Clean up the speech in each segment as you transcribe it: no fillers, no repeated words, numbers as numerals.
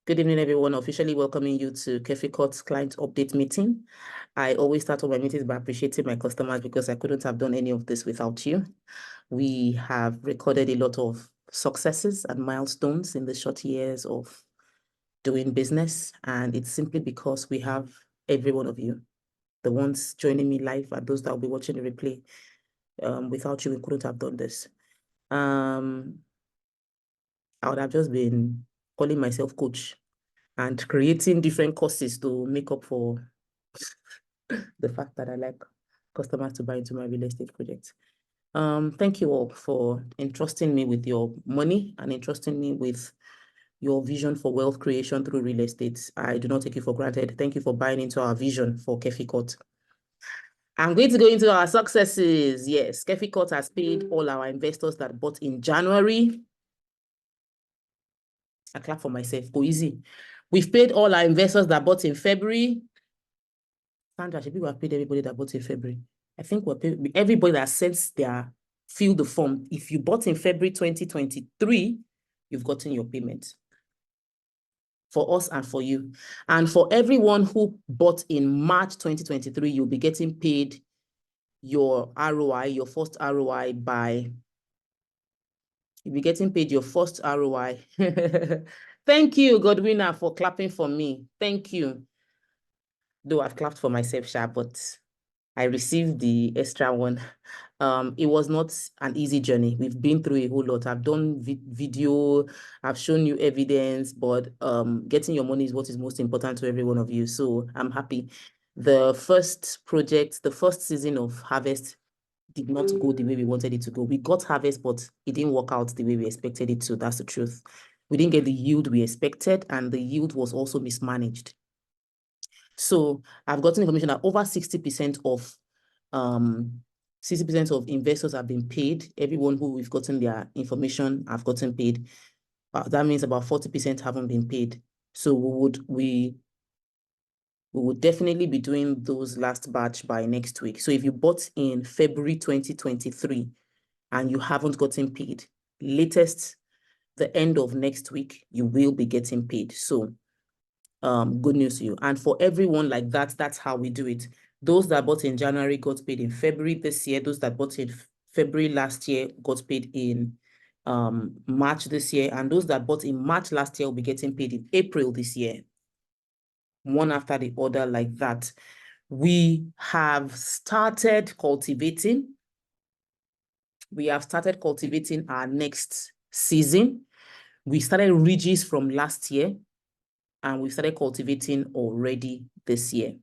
Good evening, everyone. Officially welcoming you to Kefi Court's client update meeting. I always start all my meetings by appreciating my customers because I couldn't have done any of this without you. We have recorded a lot of successes and milestones in the short years of doing business, and it's simply because we have every one of you, the ones joining me live and those that will be watching the replay. Without you, we couldn't have done this. I would have just been calling myself coach and creating different courses to make up for the fact that I like customers to buy into my real estate project. Thank you all for entrusting me with your money and entrusting me with your vision for wealth creation through real estate. I do not take you for granted. Thank you for buying into our vision for Kefi Court. I'm going to go into our successes. Yes, Kefi Court has paid all our investors that bought in January. I clap for myself. Go easy. We've paid all our investors that bought in February. Sandra, should we have paid everybody that bought in February? I think we're paid everybody that sent filled the form. If you bought in February 2023, you've gotten your payment. For us and for you. And for everyone who bought in March 2023, you'll be getting paid your ROI, your first ROI by, you'll be getting paid your first ROI. Thank you, Godwina, for clapping for me. Thank you. Though I've clapped for myself, Sha, but I received the extra one. It was not an easy journey. We've been through a whole lot. I've done video, I've shown you evidence, but getting your money is what is most important to every one of you. So I'm happy. The first project, the first season of harvest did not go the way we wanted it to go. We got harvest, but it didn't work out the way we expected it to. That's the truth. We didn't get the yield we expected, and the yield was also mismanaged. So I've gotten information that over 60% of investors have been paid. Everyone who we've gotten their information have gotten paid. That means about 40% haven't been paid. So we would definitely be doing those last batch by next week. So if you bought in February 2023 and you haven't gotten paid, latest the end of next week, you will be getting paid. So good news to you. And for everyone like that, that's how we do it. Those that bought in January got paid in February this year. Those that bought in February last year got paid in March this year. And those that bought in March last year will be getting paid in April this year. One after the other like that. We have started cultivating. We have started cultivating our next season. We started ridges from last year, and we started cultivating already this year.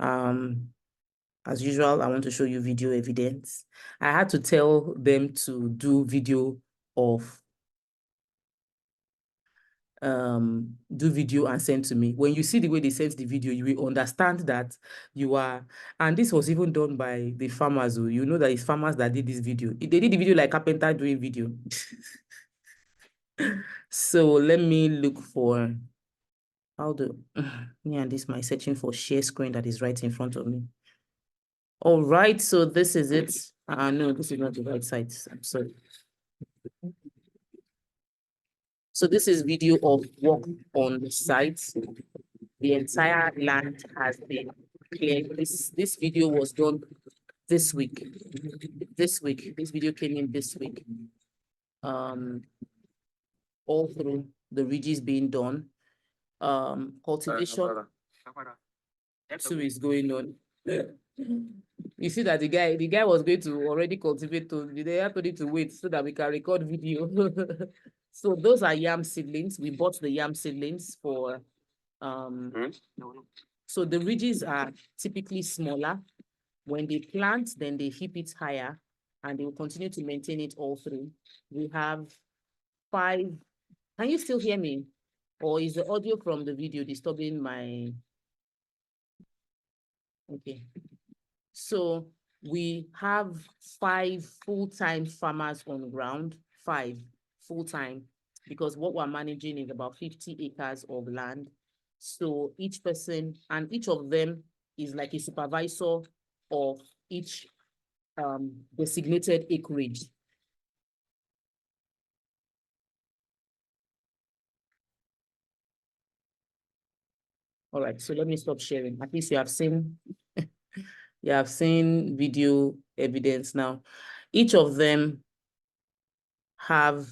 As usual, I want to show you video evidence. I had to tell them to do video of and send to me. When you see the way they sent the video, you will understand that you are, and this was even done by the farmers. You know that it's farmers that did this video. They did the video like carpenter doing video. So let me look for how do me and this my searching for share screen that is right in front of me. All right, so this is it. No, this is not the right site. I'm sorry. So this is video of work on the site. The entire land has been cleared. This video was done this week. This video came in this week. All through the ridges being done. Cultivation too is going on. You see that the guy was going to already cultivate, they had to wait so that we can record video. So those are yam seedlings. We bought the yam seedlings for so the ridges are typically smaller. When they plant, then they heap it higher, and they will continue to maintain it all through. We have 5. Can you still hear me? Or is the audio from the video disturbing my... Okay. So we have 5 full-time farmers on ground, 5 full-time, because what we're managing is about 50 acres of land. So each person, and each of them is like a supervisor of each designated acreage. All right, so let me stop sharing. At least you have seen video evidence now. Each of them have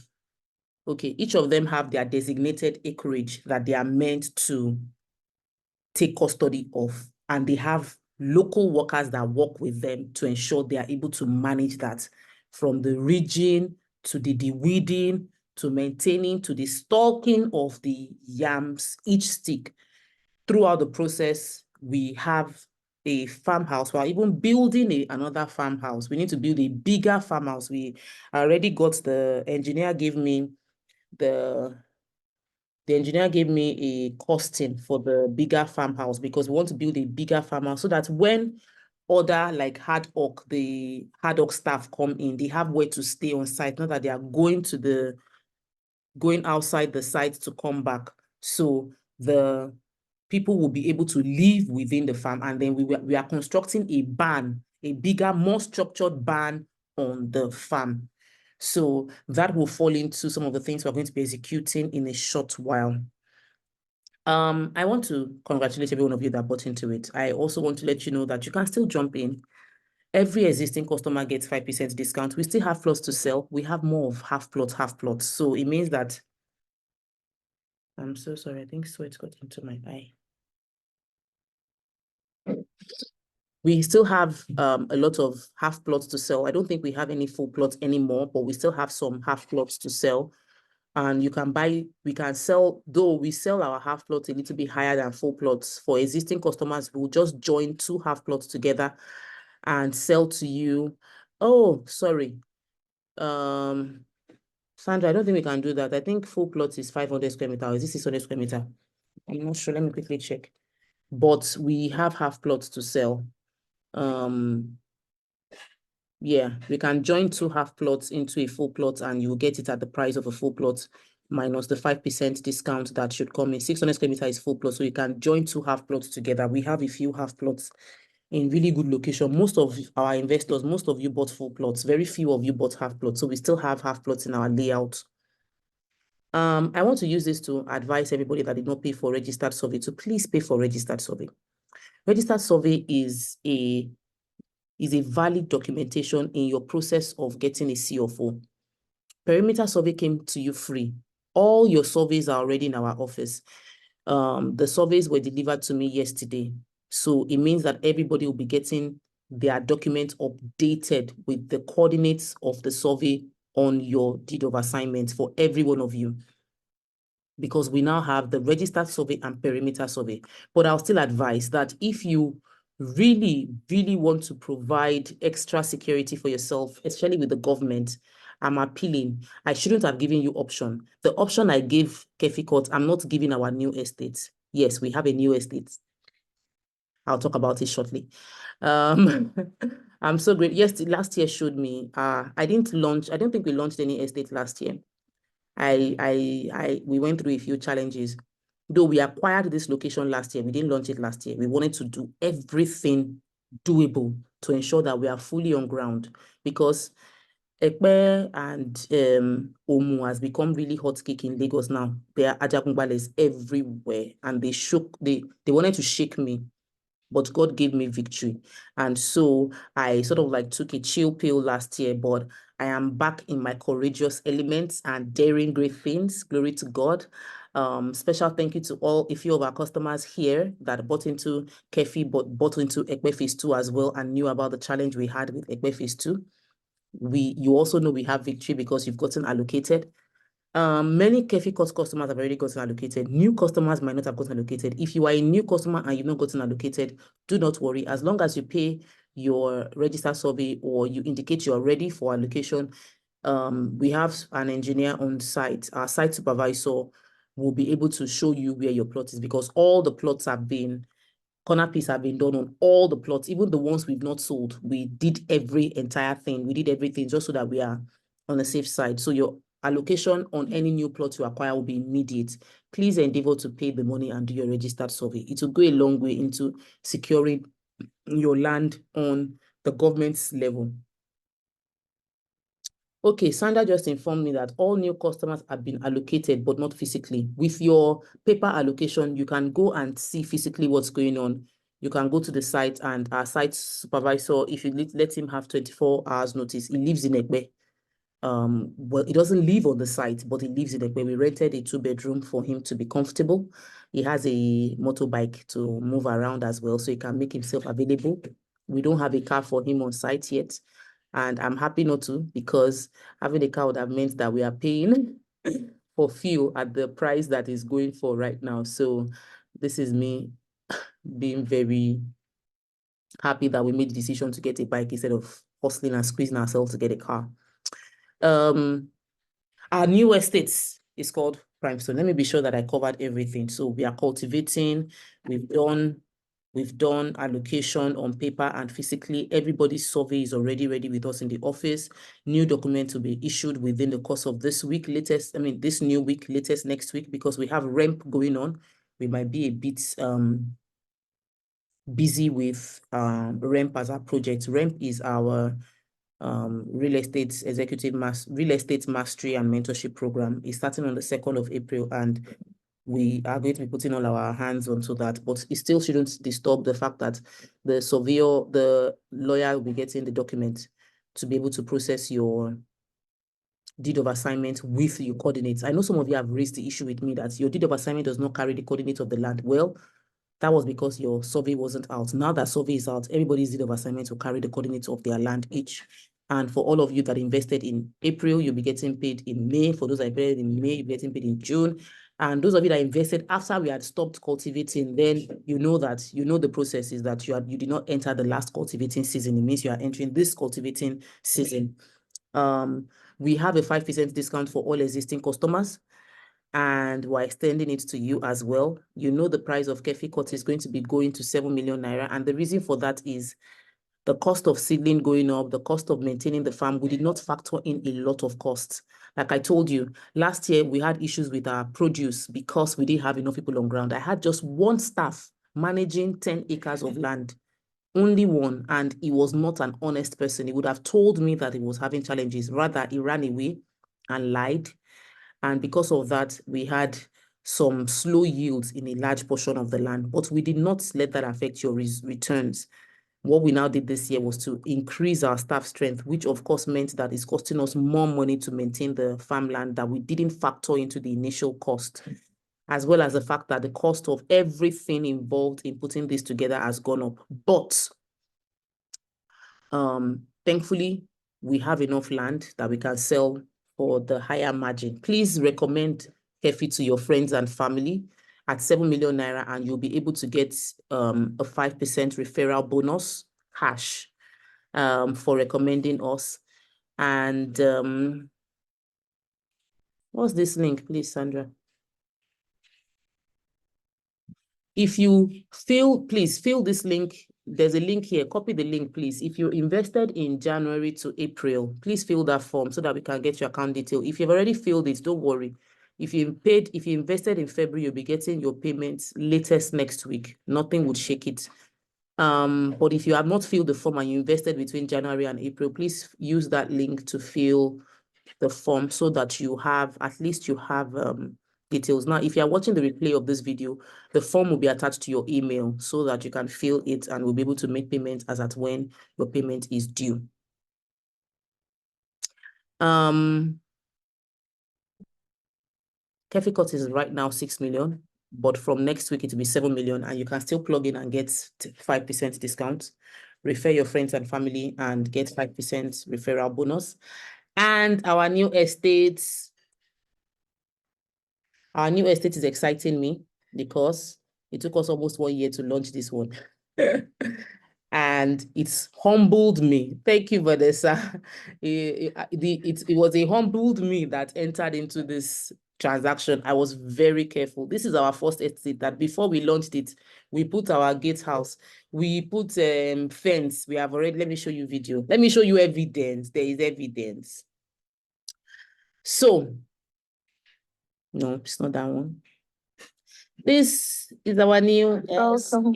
their designated acreage that they are meant to take custody of, and they have local workers that work with them to ensure they are able to manage that, from the ridging to the weeding to maintaining to the stalking of the yams, each stick. Throughout the process, we have a farmhouse. We're even building another farmhouse. We need to build a bigger farmhouse. We already got the engineer gave me a costing for the bigger farmhouse, because we want to build a bigger farmhouse so that when other like the hard work staff come in, they have where to stay on site, not that they are going outside the site to come back. So the people will be able to live within the farm, and then we are constructing a barn, a bigger, more structured barn on the farm. So that will fall into some of the things we're going to be executing in a short while. I want to congratulate every one of you that bought into it. I also want to let you know that you can still jump in. Every existing customer gets 5% discount. We still have plots to sell. We have more of half plots. So it means that, I'm so sorry, I think sweat got into my eye. We still have a lot of half plots to sell. I don't think we have any full plots anymore, but we still have some half plots to sell. And we can sell, though we sell our half plots a little bit higher than full plots. For existing customers, we'll just join 2 half plots together and sell to you. Oh, sorry. Sandra, I don't think we can do that. I think full plots is 500 square meter. Or is this 600 square meter? I'm not sure. Let me quickly check. But we have half plots to sell. Yeah, we can join 2 half plots into a full plot, and you will get it at the price of a full plot minus the 5% discount that should come in. 600 square meter is full plot, so you can join 2 half plots together. We have a few half plots in really good location. Most of our investors, most of you bought full plots. Very few of you bought half plots, so we still have half plots in our layout. I want to use this to advise everybody that did not pay for registered survey to please pay for registered survey. Registered survey is a valid documentation in your process of getting a CFO. Perimeter survey came to you free. All your surveys are already in our office. The surveys were delivered to me yesterday. So it means that everybody will be getting their document updated with the coordinates of the survey on your deed of assignment for every one of you, because we now have the registered survey and perimeter survey. But I'll still advise that if you really, really want to provide extra security for yourself, especially with the government, I'm appealing. I shouldn't have given you option. The option I gave Kefi Court, I'm not giving our new estate. Yes, we have a new estate. I'll talk about it shortly. I'm so great. Yes, last year showed me. I don't think we launched any estate last year. We went through a few challenges. Though we acquired this location last year, we didn't launch it last year. We wanted to do everything doable to ensure that we are fully on ground, because Ekpe and Omu has become really hot cake in Lagos now. There are Ajagungbales everywhere, and they wanted to shake me, but God gave me victory. And so I sort of like took a chill pill last year, but I am back in my courageous elements and daring great things. Glory to God. Special thank you to a few of our customers here that bought into Kefi, but bought into Ekpe Phase 2 as well, and knew about the challenge we had with Ekpe Phase 2. You also know we have victory because you've gotten allocated. Many Kefi Court customers have already gotten allocated. New customers might not have gotten allocated. If you are a new customer and you've not gotten allocated, do not worry. As long as you pay your registered survey or you indicate you are ready for allocation, we have an engineer on site. Our site supervisor will be able to show you where your plot is, because all the plots corner piece have been done on all the plots, even the ones we've not sold. We did entire thing. We did everything just so that we are on the safe side. So your allocation on any new plot you acquire will be immediate. Please endeavor to pay the money and do your registered survey. It will go a long way into securing your land on the government's level. Okay, Sandra just informed me that all new customers have been allocated, but not physically. With your paper allocation, you can go and see physically what's going on. You can go to the site, and our site supervisor, if you let him have 24 hours notice, he lives in Ekpe. Well, he doesn't live on the site, but he lives in Ekpe. We rented a 2-bedroom for him to be comfortable. He has a motorbike to move around as well, so he can make himself available. We don't have a car for him on site yet. And I'm happy not to, because having a car would have meant that we are paying for fuel at the price that is going for right now. So this is me being very happy that we made the decision to get a bike instead of hustling and squeezing ourselves to get a car. Our new estate is called Primestone. Let me be sure that I covered everything. So we are cultivating, we've done allocation on paper and physically. Everybody's survey is already ready with us in the office. New documents will be issued within the course of this week, this new week, latest next week, because we have REMP going on. We might be a bit busy with REMP as our project. REMP is our real estate mastery and mentorship program. Is starting on the 2nd of April, and we are going to be putting all our hands onto that, but it still shouldn't disturb the fact that the surveyor, the lawyer will be getting the document to be able to process your deed of assignment with your coordinates. I know some of you have raised the issue with me that your deed of assignment does not carry the coordinates of the land. Well, that was because your survey wasn't out. Now that survey is out, everybody's deed of assignment will carry the coordinates of their land each. And for all of you that invested in April, you'll be getting paid in May. For those that invested in May, you'll be getting paid in June. And those of you that invested after we had stopped cultivating, then you know the process is that you did not enter the last cultivating season. It means you are entering this cultivating season. We have a 5% discount for all existing customers, and we're extending it to you as well. You know the price of Kefi cut is going to be going to 7 million naira, and the reason for that is the cost of seedling going up, the cost of maintaining the farm. We did not factor in a lot of costs. Like I told you, last year we had issues with our produce because we didn't have enough people on ground. I had just one staff managing 10 acres of land, only one, and he was not an honest person. He would have told me that he was having challenges. Rather, he ran away and lied. And because of that, we had some slow yields in a large portion of the land, but we did not let that affect your returns. What we now did this year was to increase our staff strength, which of course meant that it's costing us more money to maintain the farmland that we didn't factor into the initial cost, as well as the fact that the cost of everything involved in putting this together has gone up. But thankfully, we have enough land that we can sell for the higher margin. Please recommend Kefi to your friends and family at 7 million naira, and you'll be able to get a 5% referral bonus cash for recommending us. And what's this link, please, Sandra? If you please fill this link. There's a link here. Copy the link, please. If you invested in January to April, please fill that form so that we can get your account detail. If you've already filled it, don't worry. If you invested in February, you'll be getting your payments latest next week. Nothing would shake it. But if you have not filled the form and you invested between January and April, please use that link to fill the form so that you have, at least you have details. Now, if you are watching the replay of this video, the form will be attached to your email so that you can fill it and we'll be able to make payment as at when your payment is due. Kefi cut is right now 6 million, but from next week it will be 7 million, and you can still plug in and get 5% discount. Refer your friends and family and get 5% referral bonus. And our new estate is exciting me because it took us almost 1 year to launch this one. And it's humbled me. Thank you, Vanessa. It was a humbled me that entered into this transaction. I was very careful. This is our first estate that before we launched it, we put our gatehouse, we put fence. We have already, let me show you video. Let me show you evidence. There is evidence. So, no, it's not that one. This is our new Limestone.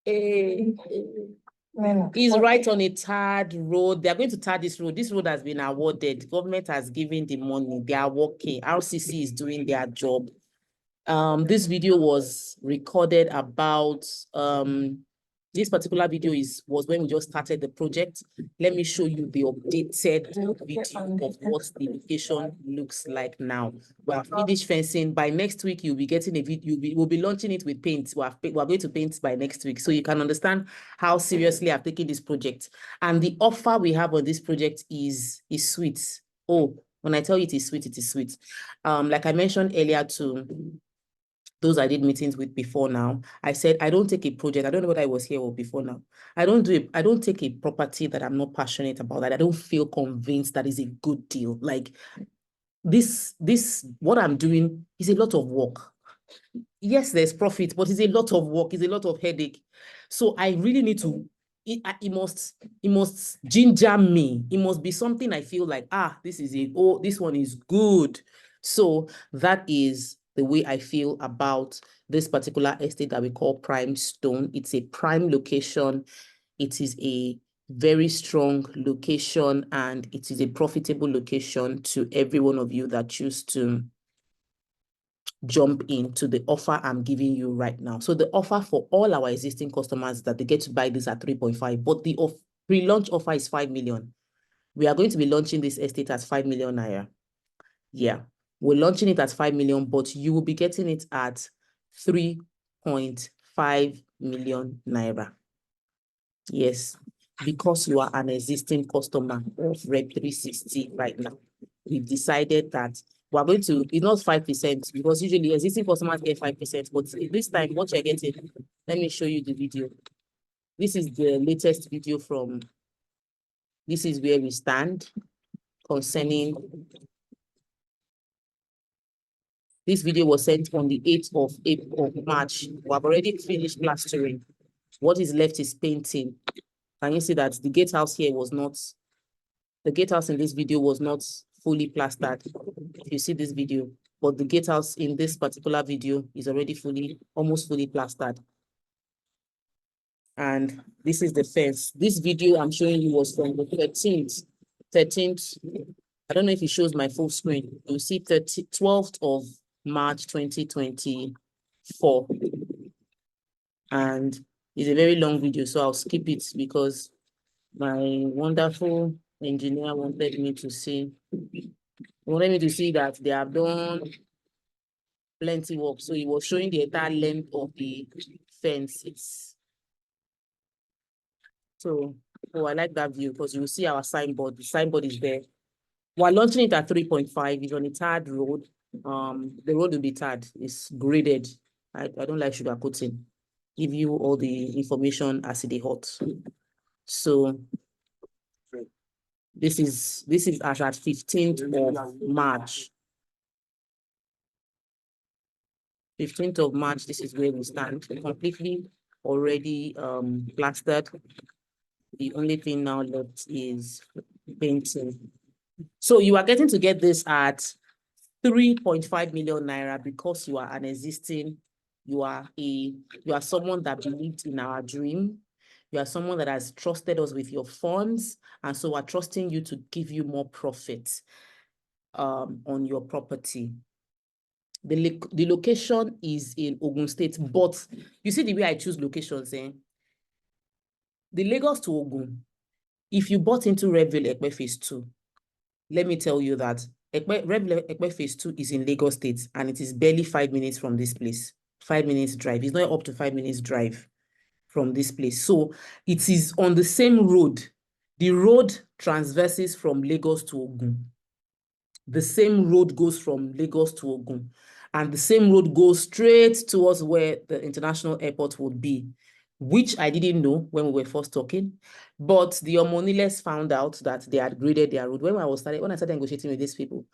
Hey. Is right on a tarred road. They are going to tar this road. This road has been awarded. Government has given the money. They are working. RCC is doing their job. This video was recorded about this particular video was when we just started the project. Let me show you the updated video of what the location looks like now. We have finished fencing. By next week, you'll be getting a video. We'll be launching it with paint. We're going to paint by next week, so you can understand how seriously I've taken this project. And the offer we have on this project is sweet. Oh, when I tell you it is sweet, it is sweet. Like I mentioned earlier too, those I did meetings with before now, I said, I don't take a project. I don't know whether I was here or before now. I don't take a property that I'm not passionate about, that I don't feel convinced that is a good deal. Like this, what I'm doing is a lot of work. Yes, there's profit, but it's a lot of work, it's a lot of headache. So I really need to, it must ginger me. It must be something I feel like, this is it. Oh, this one is good. So that is the way I feel about this particular estate that we call Prime Stone. It's a prime location. It is a very strong location, and it is a profitable location to every one of you that choose to jump into the offer I'm giving you right now. So the offer for all our existing customers that they get to buy this at 3.5, but the pre-launch offer is 5 million. We are going to be launching this estate at 5 million naira. Yeah, we're launching it at 5 million, but you will be getting it at 3.5 million naira. Yes, because you are an existing customer of Rep 360 right now. We've decided that we're going to, it's not 5%, because usually existing customers get 5%, but this time, what you're getting, let me show you the video. This is the latest video from, this is where we stand concerning, this video was sent on the 8th of March. We have already finished plastering. What is left is painting. Can you see that the gatehouse here was not, the gatehouse in this video was not fully plastered? If you see this video, but the gatehouse in this particular video is already almost fully plastered. And this is the fence. This video I'm showing you was from the 13th. I don't know if it shows my full screen. You'll see 12th of March 2024. And it's a very long video, so I'll skip it because my wonderful engineer wanted me to see that they have done plenty work. So he was showing the entire length of the fence. So I like that view because you will see our signboard. The signboard is there. We're launching it at 3.5. It's on a tarred road. The road will be tarred. It's graded. I don't like sugarcoating. Give you all the information as it is hot. So this is as at 15th of March. 15th of March, this is where we stand. Completely already plastered. The only thing now left is painting. So you are getting to get this at 3.5 million naira because you are an existing, you are someone that believed in our dream. You are someone that has trusted us with your funds, and so we're trusting you to give you more profit on your property. The location is in Ogun State, but you see the way I choose locations, The Lagos to Ogun, if you bought into Redville Ekpe Phase 2, let me tell you that Redville Ekpe Phase 2 is in Lagos State, and it is barely 5 minutes from this place. 5 minutes drive. It's not up to 5 minutes drive from this place. So it is on the same road. The road transverses from Lagos to Ogun. The same road goes from Lagos to Ogun. And the same road goes straight towards where the international airport would be, which I didn't know when we were first talking. But the Omoniles found out that they had graded their road. When I started negotiating with these people,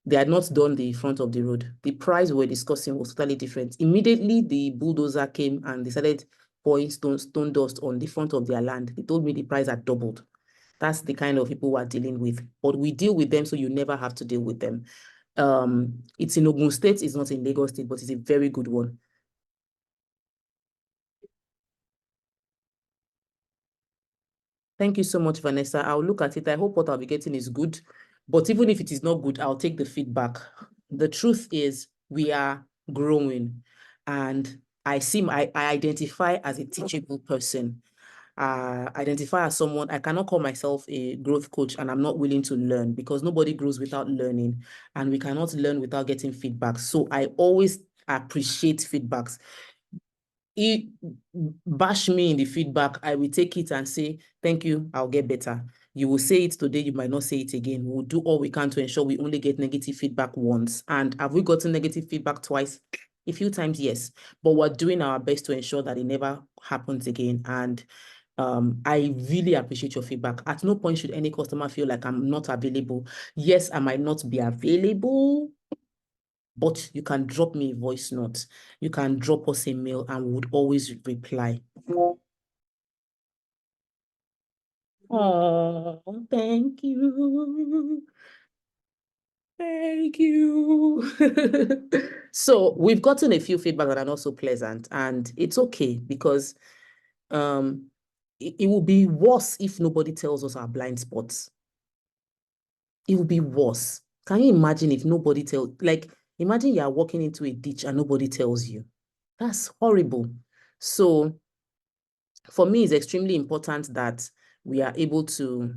they had not done the front of the road. The price we were discussing was totally different. Immediately, the bulldozer came and they started pouring stone dust on the front of their land. They told me the price had doubled. That's the kind of people we're dealing with. But we deal with them, so you never have to deal with them. It's in Ogun State, it's not in Lagos State, but it's a very good one. Thank you so much, Vanessa. I'll look at it. I hope what I'll be getting is good. But even if it is not good, I'll take the feedback. The truth is we are growing, and I identify as a teachable person. Identify as someone, I cannot call myself a growth coach, and I'm not willing to learn, because nobody grows without learning, and we cannot learn without getting feedback. So I always appreciate feedbacks. Bash me in the feedback, I will take it and say, thank you, I'll get better. You will say it today, you might not say it again. We'll do all we can to ensure we only get negative feedback once. And have we gotten negative feedback twice? A few times, yes. But we're doing our best to ensure that it never happens again. And I really appreciate your feedback. At no point should any customer feel like I'm not available. Yes, I might not be available, but you can drop me a voice note. You can drop us a mail, and we would always reply. Oh, thank you. Thank you. So we've gotten a few feedback that are not so pleasant, and it's okay, because it will be worse if nobody tells us our blind spots. It will be worse. Can you imagine if nobody tells, like, imagine you are walking into a ditch and nobody tells you. That's horrible. So for me, it's extremely important that we are able to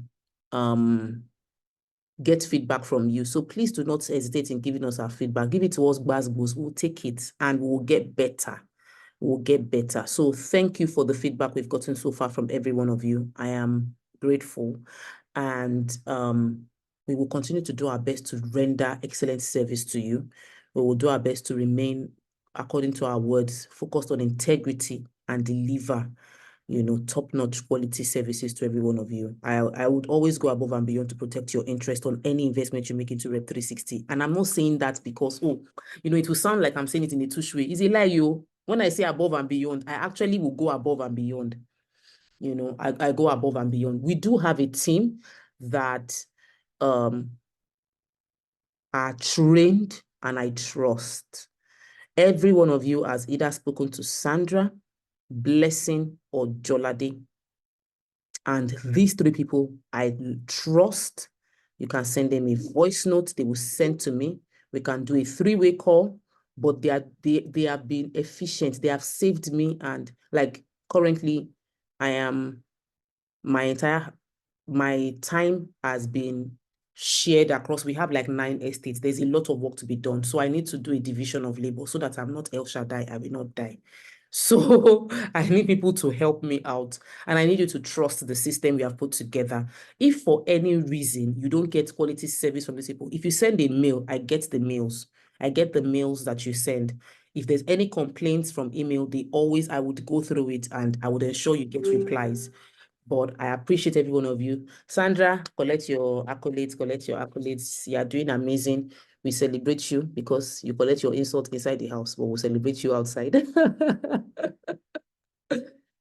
get feedback from you. So please do not hesitate in giving us our feedback. Give it to us, Gbas. We'll take it and we'll get better. We'll get better. So thank you for the feedback we've gotten so far from every one of you. I am grateful. And we will continue to do our best to render excellent service to you. We will do our best to remain, according to our words, focused on integrity and deliver, top-notch quality services to every one of you. I would always go above and beyond to protect your interest on any investment you make into Rep 360. And I'm not saying that because, it will sound like I'm saying it in a two-way. It's a lie, yo. When I say above and beyond, I actually will go above and beyond. I go above and beyond. We do have a team that are trained, and I trust. Every one of you has either spoken to Sandra, Blessing, or Jolade. And these three people I trust. You can send them a voice note, they will send to me. We can do a three-way call, but they have been efficient. They have saved me, and like currently, my time has been shared across. We have like 9 estates. There's a lot of work to be done. So I need to do a division of labor so that I'm not El Shaddai. I will not die. So I need people to help me out, and I need you to trust the system we have put together. If for any reason you don't get quality service from these people, if you send a mail, I get the mails. I get the mails that you send. If there's any complaints from email, I would go through it, and I would ensure you get replies. But I appreciate every one of you. Sandra, collect your accolades. You are doing amazing. We celebrate you because you collect your insult inside the house, but we'll celebrate you outside.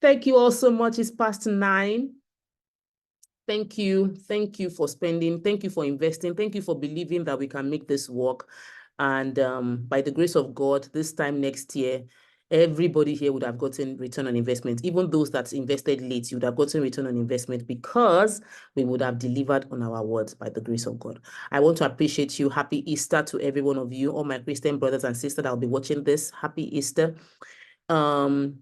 Thank you all so much. It's past 9. Thank you. Thank you for spending. Thank you for investing. Thank you for believing that we can make this work. And by the grace of God, this time next year, everybody here would have gotten return on investment. Even those that invested late, you would have gotten return on investment, because we would have delivered on our words by the grace of God. I want to appreciate you. Happy Easter to every one of you, all my Christian brothers and sisters that will be watching this. Happy Easter. We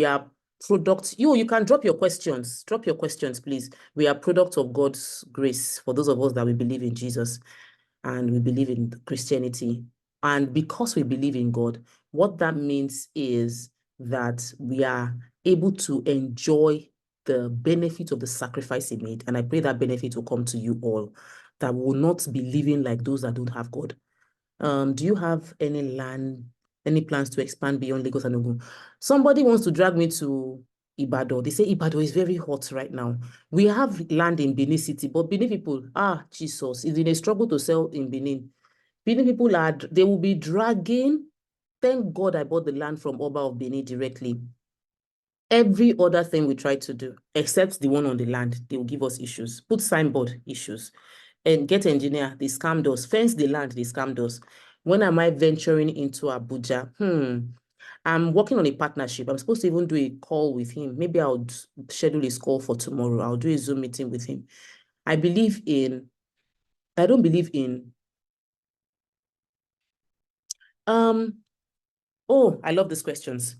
are products. You can drop your questions. Drop your questions, please. We are products of God's grace for those of us that we believe in Jesus and we believe in Christianity. And because we believe in God, what that means is that we are able to enjoy the benefit of the sacrifice He made. And I pray that benefit will come to you all, that will not be living like those that don't have God. Do you have any plans to expand beyond Lagos and Ogun? Somebody wants to drag me to Ibadan. They say Ibadan is very hot right now. We have land in Benin City, but Benin people, Jesus, it's in a struggle to sell in Benin. Benin people they will be dragging. Thank God I bought the land from Oba of Benin directly. Every other thing we try to do, except the one on the land, they will give us issues. Put signboard, issues. And get engineer, they scammed us. Fence the land, they scammed us. When am I venturing into Abuja? I'm working on a partnership. I'm supposed to even do a call with him. Maybe I'll schedule his call for tomorrow. I'll do a Zoom meeting with him. I don't believe in, oh, I love these questions.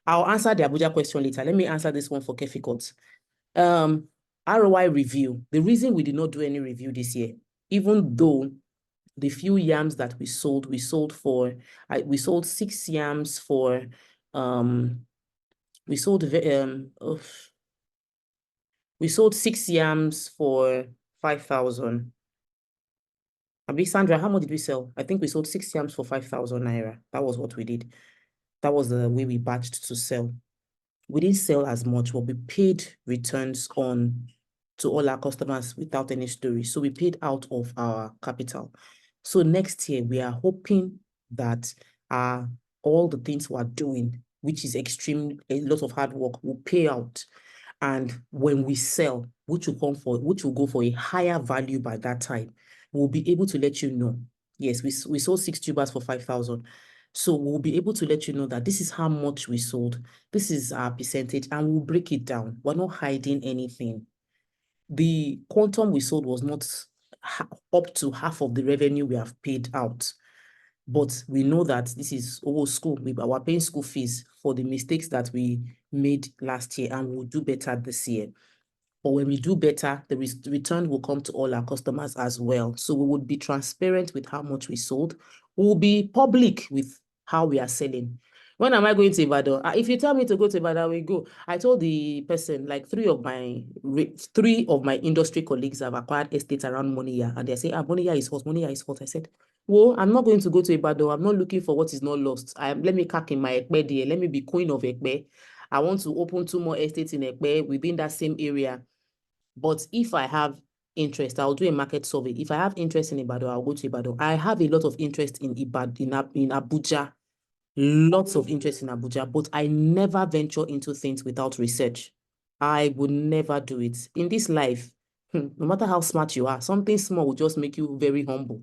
I'll answer the Abuja question later. Let me answer this one for Kefi Court. ROI review. The reason we did not do any review this year, even though the few yams that we sold for, we sold 6 yams for, we sold 6 yams for 5,000. Abi, Sandra, how much did we sell? I think we sold 6 yams for 5,000 naira. That was what we did. That was the way we batched to sell. We didn't sell as much, but we paid returns on to all our customers without any story. So we paid out of our capital. So next year, we are hoping that all the things we're doing, which is a lot of hard work, will pay out. And when we sell, which will go for a higher value by that time, we'll be able to let you know. Yes, we sold 6 tubers for 5,000. So we'll be able to let you know that this is how much we sold. This is our percentage, and we'll break it down. We're not hiding anything. The quantum we sold was not up to half of the revenue we have paid out. But we know that this is school. We're paying school fees for the mistakes that we made last year, and we'll do better this year. But when we do better, the return will come to all our customers as well. So we would be transparent with how much we sold. We'll be public with how we are selling. When am I going to Ibadan? If you tell me to go to Ibadan, we go. I told the person, like 3 of my industry colleagues have acquired estates around Moniya, and they say, Moniya is hot, Moniya is hot. I said, well, I'm not going to go to Ibadan. I'm not looking for what is not lost. Let me cack in my Ekpe there. Let me be queen of Ekpe. I want to open 2 more estates in Ekpe within that same area. But if I have interest, I'll do a market survey. If I have interest in Ibadan, I'll go to Ibadan. I have a lot of interest in Abuja. Lots of interest in Abuja, but I never venture into things without research. I would never do it. In this life, no matter how smart you are, something small will just make you very humble.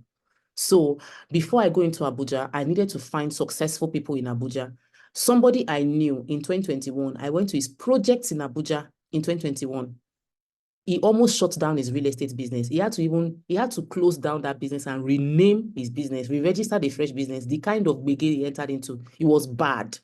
So before I go into Abuja, I needed to find successful people in Abuja. Somebody I knew in 2021, I went to his projects in Abuja in 2021. He almost shut down his real estate business. He had to close down that business and rename his business, re-register a fresh business. The kind of gbege he entered into, it was bad.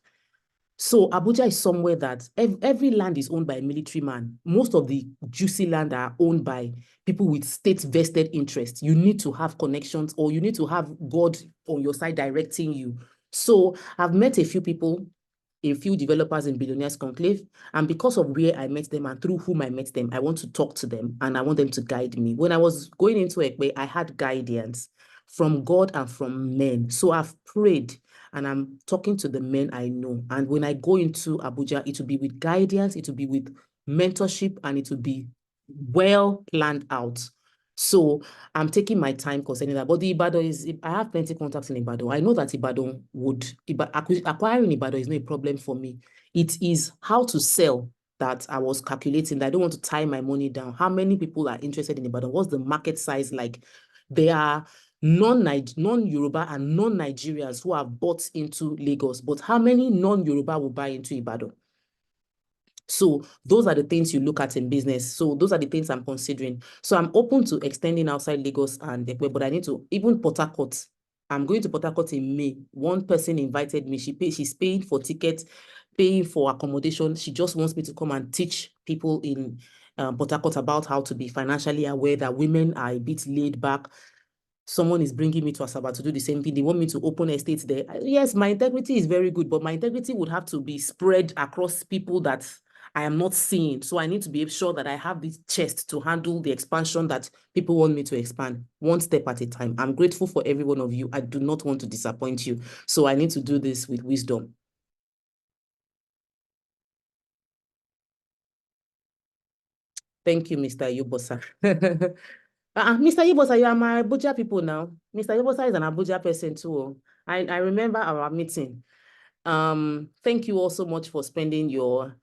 So Abuja is somewhere that every land is owned by a military man. Most of the juicy land are owned by people with state vested interests. You need to have connections, or you need to have God on your side directing you. So I've met a few people, a few developers in Billionaires Conclave, and because of where I met them and through whom I met them, I want to talk to them and I want them to guide me. When I was going into Ekpe, I had guidance from God and from men. So I've prayed and I'm talking to the men I know. And when I go into Abuja, it will be with guidance, it will be with mentorship, and it will be well planned out. So I'm taking my time concerning that. But the Ibadan I have plenty contacts in Ibadan. I know that acquiring Ibadan is not a problem for me. It is how to sell that I was calculating, that I don't want to tie my money down. How many people are interested in Ibadan? What's the market size like? There are non-Yoruba and non-Nigerians who have bought into Lagos, but how many non-Yoruba will buy into Ibadan? So those are the things you look at in business. So those are the things I'm considering. So I'm open to extending outside Lagos and Ekpe, but I need to, even Port Harcourt. I'm going to Port Harcourt in May. One person invited me. She's paying for tickets, paying for accommodation. She just wants me to come and teach people in Port Harcourt about how to be financially aware, that women are a bit laid back. Someone is bringing me to Asaba to do the same thing. They want me to open estates there. Yes, my integrity is very good, but my integrity would have to be spread across people that I am not seeing. So I need to be sure that I have this chest to handle the expansion that people want me to expand, one step at a time. I'm grateful for every one of you. I do not want to disappoint you. So I need to do this with wisdom. Thank you, Mr. Yubosa. Mr. Yubosa, you are my Abuja people now. Mr. Yubosa is an Abuja person too. I remember our meeting. Thank you all so much for spending your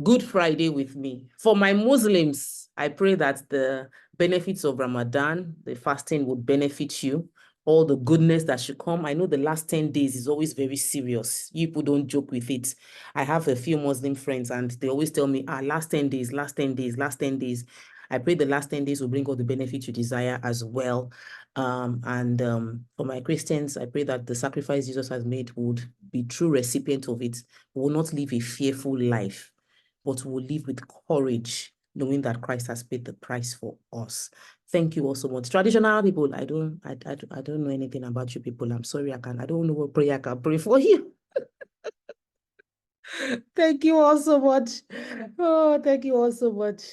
Good Friday with me. For my Muslims, I pray that the benefits of Ramadan, the fasting, would benefit you. all the goodness that should come. I know the last 10 days is always very serious. You people don't joke with it. I have a few Muslim friends and they always tell me, last 10 days, last 10 days, last 10 days. I pray the last 10 days will bring all the benefits you desire as well. For my Christians, I pray that the sacrifice Jesus has made would be true recipient of it. We will not live a fearful life, but we will live with courage, knowing that Christ has paid the price for us. Thank you all so much. Traditional people, I don't know anything about you people. I'm sorry, I don't know what prayer I can pray for you. Thank you all so much. Oh, thank you all so much.